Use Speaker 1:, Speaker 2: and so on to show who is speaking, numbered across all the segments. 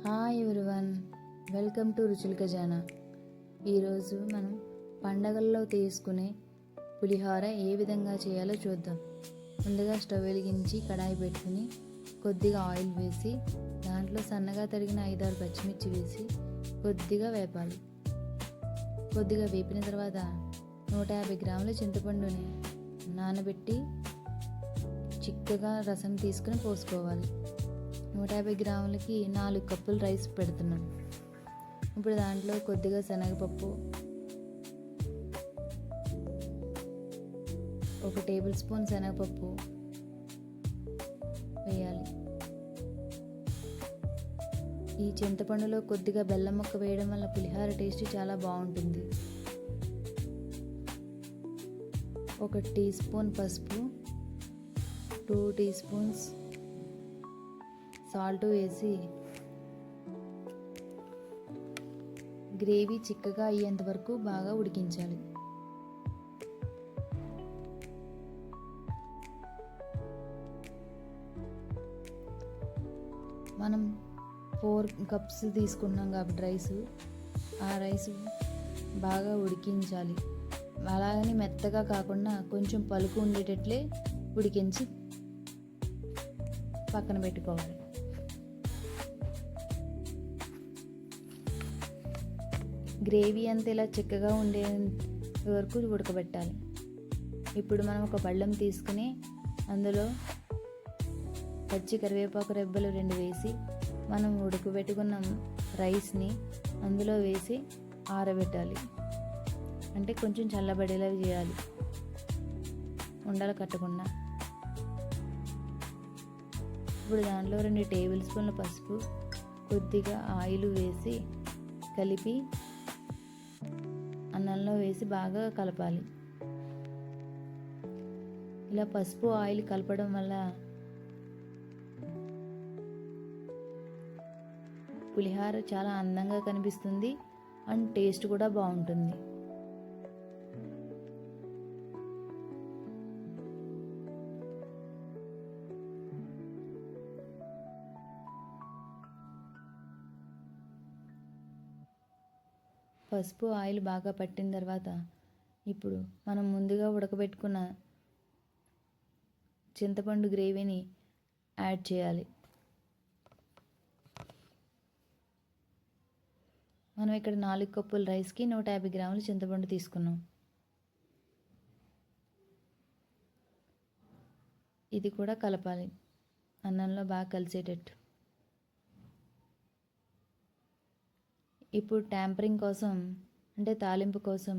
Speaker 1: Hi everyone, welcome to రుచుల ఖజానా. ఈరోజు మనం పండగల్లో తీసుకునే పులిహోర ఏ విధంగా చేయాలో చూద్దాం. ముందుగా స్టవ్ వెలిగించి కడాయి పెట్టుకుని కొద్దిగా ఆయిల్ వేసి దాంట్లో సన్నగా తరిగిన 5-6 పచ్చిమిర్చి వేసి కొద్దిగా వేపాలి. కొద్దిగా వేపిన తర్వాత 150 గ్రాముల చింతపండుని నానబెట్టి చిక్కగా రసం తీసుకుని పోసుకోవాలి. 150 గ్రాములకి 4 కప్పులు రైస్ పెడుతున్నాను. ఇప్పుడు దాంట్లో కొద్దిగా శనగపప్పు, 1 టేబుల్ స్పూన్ శనగపప్పు వేయాలి. ఈ చింతపండులో కొద్దిగా బెల్లం ముక్క వేయడం వల్ల పులిహోర టేస్ట్ చాలా బాగుంటుంది. 1 టీ స్పూన్ పసుపు, 2 టీ స్పూన్స్ సాల్ట్ వేసి గ్రేవీ చిక్కగా అయ్యేంత వరకు బాగా ఉడికించాలి. మనం 4 కప్స్ తీసుకున్నాం కాబట్టి ఆ రైస్ బాగా ఉడికించాలి. అలాగని మెత్తగా కాకుండా కొంచెం పలుకు ఉండేటట్లే ఉడికించి పక్కన పెట్టుకోవాలి. గ్రేవీ అంతా ఇలా చిక్కగా ఉండే వరకు ఉడకబెట్టాలి. ఇప్పుడు మనం ఒక పళ్ళెం తీసుకుని అందులో పచ్చి కరివేపాకు రెబ్బలు 2 వేసి మనం ఉడకబెట్టుకున్న రైస్ని అందులో వేసి ఆరబెట్టాలి. అంటే కొంచెం చల్లబడేలా చేయాలి, ఉండలు కట్టకుండా. ఇప్పుడు దాంట్లో 2 టేబుల్ స్పూన్ల పసుపు, కొద్దిగా ఆయిల్ వేసి కలిపి అన్నంలో వేసి బాగా కలపాలి. ఇలా పసుపు ఆయిల్ కలపడం వల్ల పులిహోర చాలా అందంగా కనిపిస్తుంది అండ్ టేస్ట్ కూడా బాగుంటుంది. పసుపు ఆయిల్ బాగా పట్టిన తర్వాత ఇప్పుడు మనం ముందుగా ఉడకబెట్టుకున్న చింతపండు గ్రేవీని యాడ్ చేయాలి. మనం ఇక్కడ 4 కప్పుల రైస్కి 150 గ్రాముల చింతపండు తీసుకున్నాం. ఇది కూడా కలపాలి అన్నంలో బాగా కలిసేటట్టు. ఇప్పుడు ట్యాంపరింగ్ కోసం అంటే తాలింపు కోసం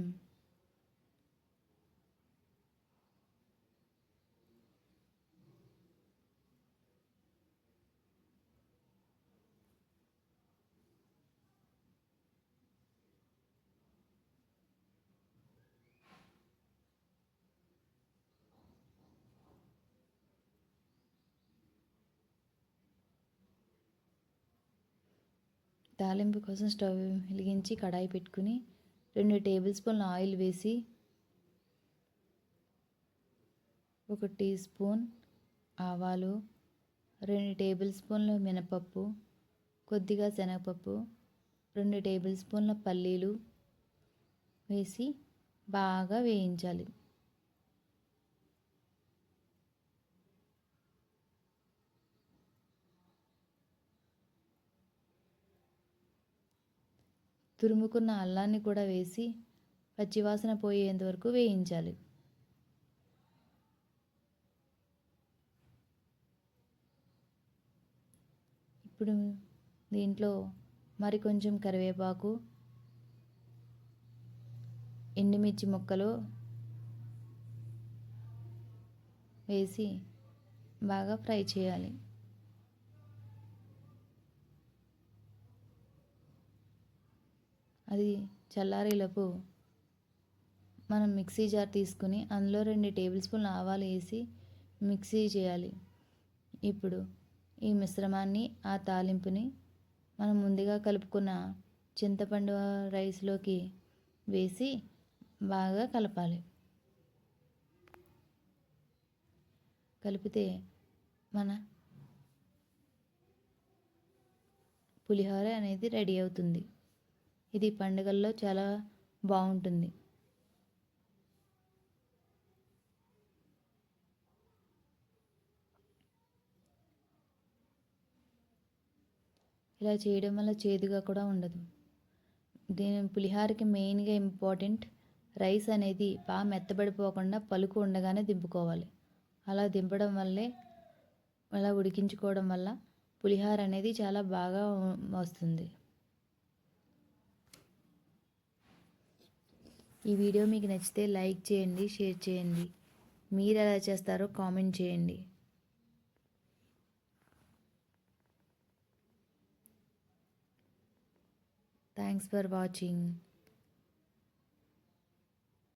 Speaker 1: స్టవ్ వెలిగించి కడాయి పెట్టుకుని 2 టేబుల్ స్పూన్ల ఆయిల్ వేసి 1 టీ స్పూన్ ఆవాలు, 2 టేబుల్ స్పూన్ల మినపప్పు, కొద్దిగా శనగపప్పు, 2 టేబుల్ స్పూన్ల పల్లీలు వేసి బాగా వేయించాలి. తురుముకున్న అల్లాన్ని కూడా వేసి పచ్చివాసన పోయేంత వరకు వేయించాలి. ఇప్పుడు దీంట్లో మరి కొంచెం కరివేపాకు, ఎండుమిర్చి ముక్కలు వేసి బాగా ఫ్రై చేయాలి. అది చల్లారేలోపు మనం మిక్సీ జార్ తీసుకుని అందులో 2 టేబుల్ స్పూన్ల ఆవాలు వేసి మిక్సీ చేయాలి. ఇప్పుడు ఈ మిశ్రమాన్ని, ఆ తాలింపుని మనం ముందుగా కలుపుకున్న చింతపండు రైస్లోకి వేసి బాగా కలపాలి. కలిపితే మన పులిహోర అనేది రెడీ అవుతుంది. ఇది పండుగల్లో చాలా బాగుంటుంది. ఇలా చేయడం వల్ల చేదుగా కూడా ఉండదు. దీని పులిహోరకి మెయిన్గా ఇంపార్టెంట్ రైస్ అనేది బాగా మెత్తబడిపోకుండా పలుకు ఉండగానే దింపుకోవాలి. అలా దింపడం వల్లే, అలా ఉడికించుకోవడం వల్ల పులిహోర అనేది చాలా బాగా వస్తుంది. ఈ వీడియో మీకు నచ్చితే లైక్ చేయండి, షేర్ చేయండి. మీరు ఎలా చేస్తారో కామెంట్ చేయండి. Thanks for watching.